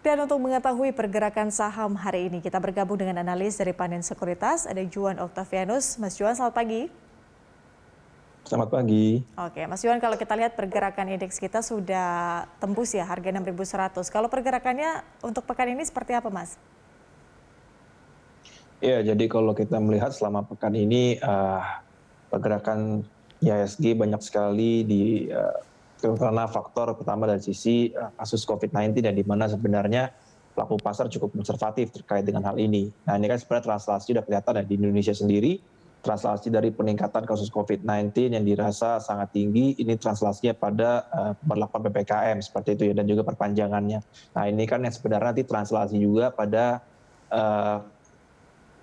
Dan untuk mengetahui pergerakan saham hari ini, kita bergabung dengan analis dari Panen Sekuritas, ada Juan Octavianus. Mas Juan, selamat pagi. Selamat pagi. Oke, Mas Juan, kalau kita lihat pergerakan indeks kita sudah tembus ya harga 6.100. Kalau pergerakannya untuk pekan ini seperti apa, Mas? Ya, jadi kalau kita melihat selama pekan ini pergerakan IHSG banyak sekali karena faktor pertama dari sisi kasus COVID-19 ya, di mana sebenarnya pelaku pasar cukup konservatif terkait dengan hal ini. Nah, ini kan sebenarnya translasi sudah kelihatan ya di Indonesia sendiri, translasi dari peningkatan kasus COVID-19 yang dirasa sangat tinggi, ini translasinya pada pemberlakuan PPKM seperti itu ya, dan juga perpanjangannya. Nah, ini kan yang sebenarnya nanti translasi juga pada eh,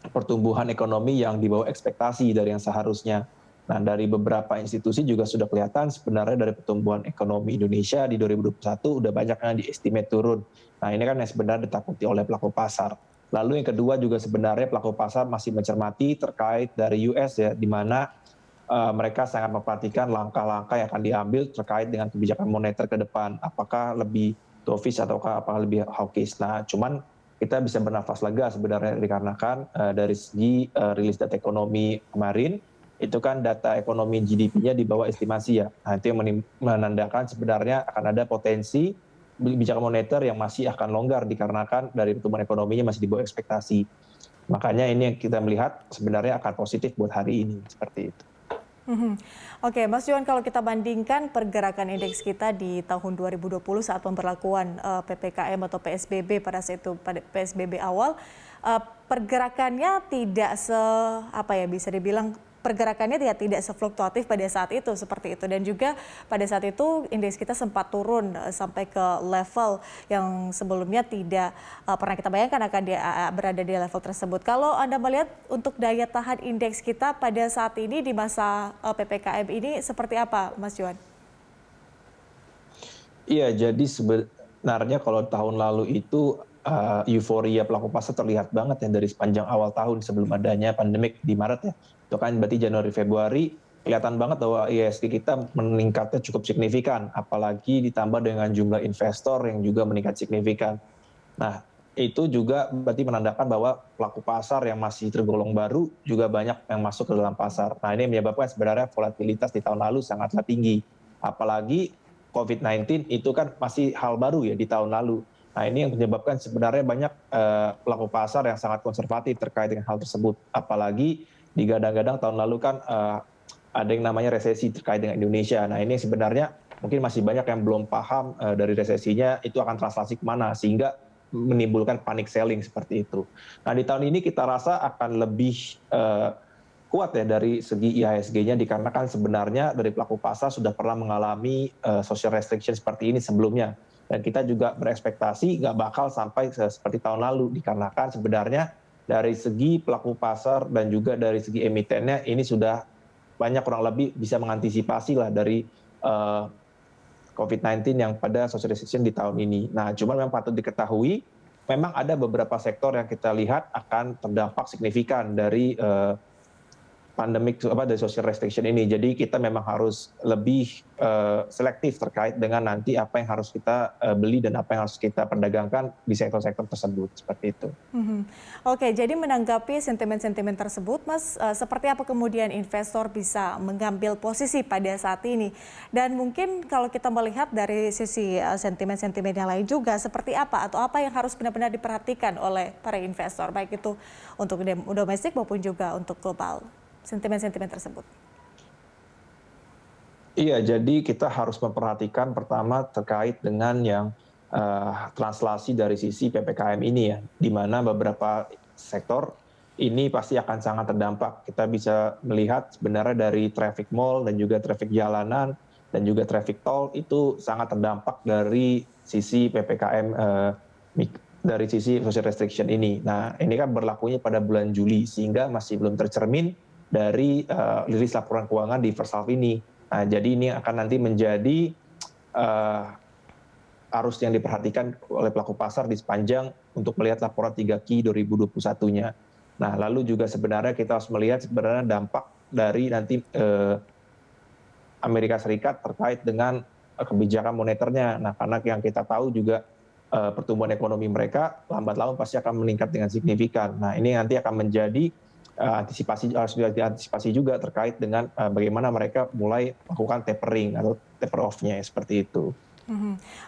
pertumbuhan ekonomi yang di bawah ekspektasi dari yang seharusnya. Nah, dari beberapa institusi juga sudah kelihatan sebenarnya dari pertumbuhan ekonomi Indonesia di 2021 udah banyak yang diestimate turun. Nah, ini kan yang sebenarnya ditakuti oleh pelaku pasar. Lalu yang kedua juga sebenarnya pelaku pasar masih mencermati terkait dari US ya, di mana mereka sangat memperhatikan langkah-langkah yang akan diambil terkait dengan kebijakan moneter ke depan. Apakah lebih dovish ataukah apakah lebih hawkish. Nah, cuman kita bisa bernafas lega sebenarnya dikarenakan dari segi rilis data ekonomi kemarin, itu kan data ekonomi GDP-nya di bawah estimasi ya. Nah, itu yang menandakan sebenarnya akan ada potensi kebijakan moneter yang masih akan longgar dikarenakan dari pertumbuhan ekonominya masih di bawah ekspektasi. Makanya ini yang kita melihat sebenarnya akan positif buat hari ini, seperti itu. Oke, Mas Juan, kalau kita bandingkan pergerakan indeks kita di tahun 2020 saat pemberlakuan PPKM atau PSBB pada saat itu pada PSBB awal, pergerakannya tidak bisa dibilang pergerakannya tidak sefluktuatif pada saat itu seperti itu, dan juga pada saat itu indeks kita sempat turun sampai ke level yang sebelumnya tidak pernah kita bayangkan akan berada di level tersebut. Kalau Anda melihat untuk daya tahan indeks kita pada saat ini di masa PPKM ini seperti apa, Mas Juan? Iya, jadi sebenarnya kalau tahun lalu itu euforia pelaku pasar terlihat banget ya dari sepanjang awal tahun sebelum adanya pandemik di Maret ya. Itu kan berarti Januari Februari kelihatan banget bahwa IHSG kita meningkatnya cukup signifikan, apalagi ditambah dengan jumlah investor yang juga meningkat signifikan. Nah, itu juga berarti menandakan bahwa pelaku pasar yang masih tergolong baru juga banyak yang masuk ke dalam pasar. Nah, ini menyebabkan sebenarnya volatilitas di tahun lalu sangatlah tinggi. Apalagi COVID-19 itu kan masih hal baru ya di tahun lalu. Nah, ini yang menyebabkan sebenarnya banyak pelaku pasar yang sangat konservatif terkait dengan hal tersebut. Apalagi digadang-gadang tahun lalu kan ada yang namanya resesi terkait dengan Indonesia. Nah, ini sebenarnya mungkin masih banyak yang belum paham dari resesinya itu akan translasi kemana, sehingga menimbulkan panic selling seperti itu. Nah, di tahun ini kita rasa akan lebih kuat ya dari segi IHSG-nya, dikarenakan sebenarnya dari pelaku pasar sudah pernah mengalami social restriction seperti ini sebelumnya. Dan kita juga berekspektasi nggak bakal sampai seperti tahun lalu, dikarenakan sebenarnya dari segi pelaku pasar dan juga dari segi emitennya ini sudah banyak kurang lebih bisa mengantisipasi lah dari COVID-19 yang pada social restriction di tahun ini. Nah, cuma memang patut diketahui, memang ada beberapa sektor yang kita lihat akan terdampak signifikan dari pandemik dari social restriction ini. Jadi kita memang harus lebih selektif terkait dengan nanti apa yang harus kita beli dan apa yang harus kita perdagangkan di sektor-sektor tersebut, seperti itu. Oke, jadi menanggapi sentimen-sentimen tersebut, Mas, seperti apa kemudian investor bisa mengambil posisi pada saat ini? Dan mungkin kalau kita melihat dari sisi sentimen-sentimen yang lain juga, seperti apa atau apa yang harus benar-benar diperhatikan oleh para investor, baik itu untuk domestik maupun juga untuk global, sentimen-sentimen tersebut? Iya, jadi kita harus memperhatikan pertama terkait dengan yang translasi dari sisi PPKM ini ya, di mana beberapa sektor ini pasti akan sangat terdampak. Kita bisa melihat sebenarnya dari traffic mall dan juga traffic jalanan dan juga traffic tol itu sangat terdampak dari sisi PPKM dari sisi social restriction ini. Nah, ini kan berlakunya pada bulan Juli sehingga masih belum tercermin dari rilis laporan keuangan di first half ini. Nah, jadi ini akan nanti menjadi arus yang diperhatikan oleh pelaku pasar di sepanjang untuk melihat laporan 3Q 2021-nya. Nah, lalu juga sebenarnya kita harus melihat sebenarnya dampak dari nanti Amerika Serikat terkait dengan kebijakan moneternya. Nah, karena yang kita tahu juga pertumbuhan ekonomi mereka lambat laun pasti akan meningkat dengan signifikan. Nah, ini nanti akan menjadi harus diantisipasi juga terkait dengan bagaimana mereka mulai melakukan tapering atau taper off-nya seperti itu.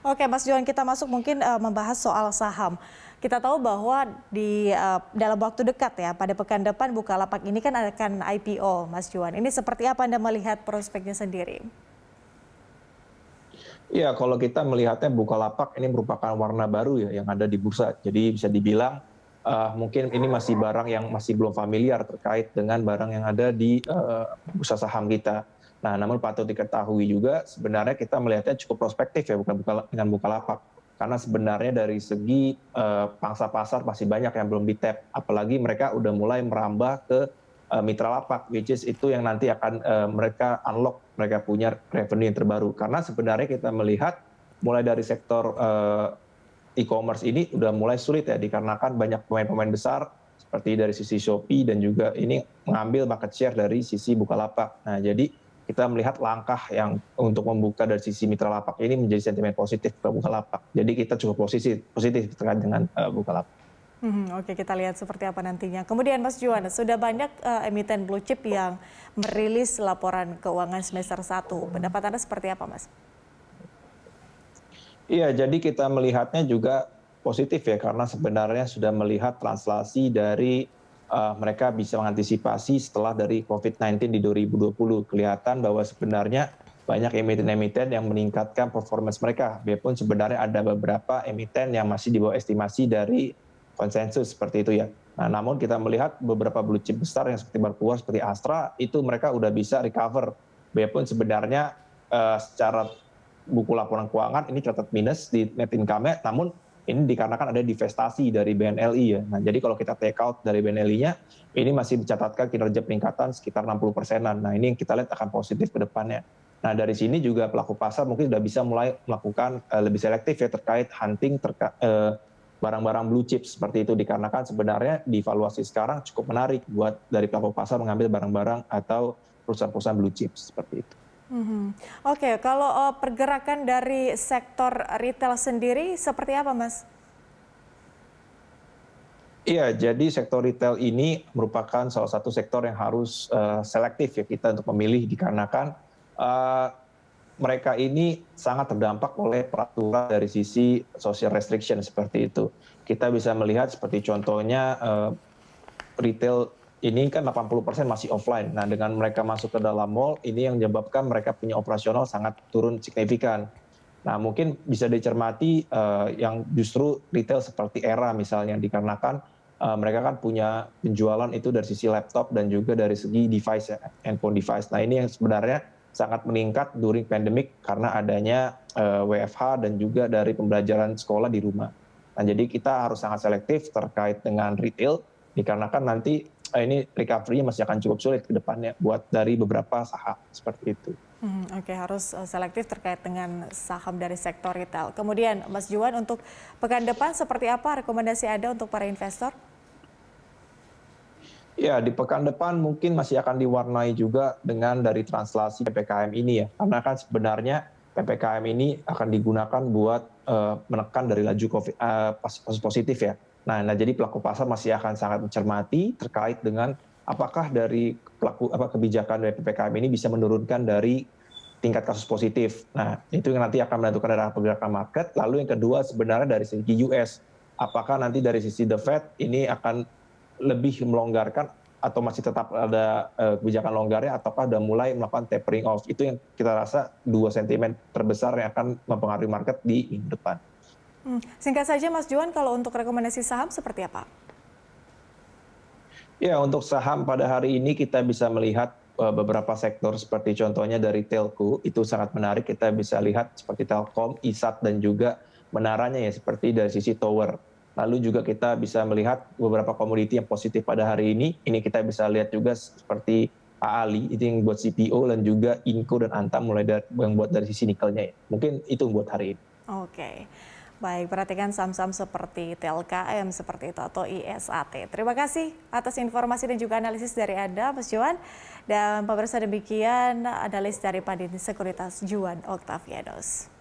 Oke, Mas Johan, kita masuk mungkin membahas soal saham. Kita tahu bahwa di dalam waktu dekat ya, pada pekan depan Bukalapak ini kan akan IPO, Mas Johan. Ini seperti apa Anda melihat prospeknya sendiri? Iya, kalau kita melihatnya Bukalapak ini merupakan warna baru ya yang ada di bursa. Jadi bisa dibilang mungkin ini masih barang yang masih belum familiar terkait dengan barang yang ada di bursa saham kita. Nah, namun patut diketahui juga sebenarnya kita melihatnya cukup prospektif ya dengan Bukalapak. Karena sebenarnya dari segi pangsa pasar masih banyak yang belum di-tap. Apalagi mereka udah mulai merambah ke mitra lapak, which is itu yang nanti akan mereka unlock, mereka punya revenue yang terbaru. Karena sebenarnya kita melihat mulai dari sektor e-commerce ini udah mulai sulit ya, dikarenakan banyak pemain-pemain besar seperti dari sisi Shopee dan juga ini mengambil market share dari sisi Bukalapak. Nah, jadi kita melihat langkah yang untuk membuka dari sisi mitra lapak ini menjadi sentimen positif ke Bukalapak. Jadi kita cukup positif terkait dengan Bukalapak. Oke, kita lihat seperti apa nantinya. Kemudian Mas Juan, sudah banyak emiten blue chip yang merilis laporan keuangan semester 1. Pendapat Anda seperti apa, Mas? Iya, jadi kita melihatnya juga positif ya, karena sebenarnya sudah melihat translasi dari mereka bisa mengantisipasi setelah dari COVID-19 di 2020. Kelihatan bahwa sebenarnya banyak emiten-emiten yang meningkatkan performance mereka. Biarpun sebenarnya ada beberapa emiten yang masih di bawah estimasi dari konsensus seperti itu ya. Nah, namun kita melihat beberapa blue chip besar yang seperti Barpuas, seperti Astra, itu mereka udah bisa recover. Biarpun sebenarnya secara buku laporan keuangan ini catat minus di net income-nya, namun ini dikarenakan ada divestasi dari BNLI ya. Nah, jadi kalau kita take out dari BNLI-nya, ini masih dicatatkan kinerja peningkatan sekitar 60%-an. Nah, ini yang kita lihat akan positif ke depannya. Nah, dari sini juga pelaku pasar mungkin sudah bisa mulai melakukan lebih selektif ya terkait hunting barang-barang blue chip seperti itu, dikarenakan sebenarnya di valuasi sekarang cukup menarik buat dari pelaku pasar mengambil barang-barang atau perusahaan-perusahaan blue chip seperti itu. Oke, kalau pergerakan dari sektor retail sendiri seperti apa, Mas? Iya, jadi sektor retail ini merupakan salah satu sektor yang harus selektif ya kita untuk memilih, dikarenakan mereka ini sangat terdampak oleh peraturan dari sisi social restriction seperti itu. Kita bisa melihat seperti contohnya retail ini kan 80% masih offline. Nah, dengan mereka masuk ke dalam mall, ini yang menyebabkan mereka punya operasional sangat turun signifikan. Nah, mungkin bisa dicermati yang justru retail seperti Era misalnya, dikarenakan mereka kan punya penjualan itu dari sisi laptop dan juga dari segi device ya, handphone device. Nah, ini yang sebenarnya sangat meningkat during pandemic karena adanya WFH dan juga dari pembelajaran sekolah di rumah. Nah, jadi kita harus sangat selektif terkait dengan retail, dikarenakan nanti ini recovery-nya masih akan cukup sulit ke depannya buat dari beberapa saham seperti itu. Oke, harus selektif terkait dengan saham dari sektor retail. Kemudian Mas Juan, untuk pekan depan seperti apa rekomendasi Anda untuk para investor? Ya, di pekan depan mungkin masih akan diwarnai juga dengan dari translasi PPKM ini ya. Karena kan sebenarnya PPKM ini akan digunakan buat menekan dari laju kasus positif ya. Nah, jadi pelaku pasar masih akan sangat mencermati terkait dengan apakah dari kebijakan dari PPKM ini bisa menurunkan dari tingkat kasus positif. Nah, itu yang nanti akan menentukan arah pergerakan market. Lalu yang kedua sebenarnya dari segi US, apakah nanti dari sisi The Fed ini akan lebih melonggarkan atau masih tetap ada kebijakan longgarnya, ataukah sudah mulai melakukan tapering off. Itu yang kita rasa dua sentimen terbesar yang akan mempengaruhi market di minggu depan. Singkat saja Mas Juan, kalau untuk rekomendasi saham seperti apa? Ya, untuk saham pada hari ini kita bisa melihat beberapa sektor seperti contohnya dari telco, itu sangat menarik. Kita bisa lihat seperti Telkom, ISAT, dan juga menaranya ya seperti dari sisi tower. Lalu juga kita bisa melihat beberapa komoditi yang positif pada hari ini. Ini kita bisa lihat juga seperti AALI, itu yang buat CPO, dan juga Inco dan Antam mulai yang buat dari sisi nikelnya ya. Mungkin itu buat hari ini. Oke, baik, perhatikan saham-saham seperti TLKM seperti itu atau ISAT. Terima kasih atas informasi dan juga analisis dari Anda, Mas Juan. Dan pemirsa, demikian analis dari Pandini Sekuritas Juan Octavianus.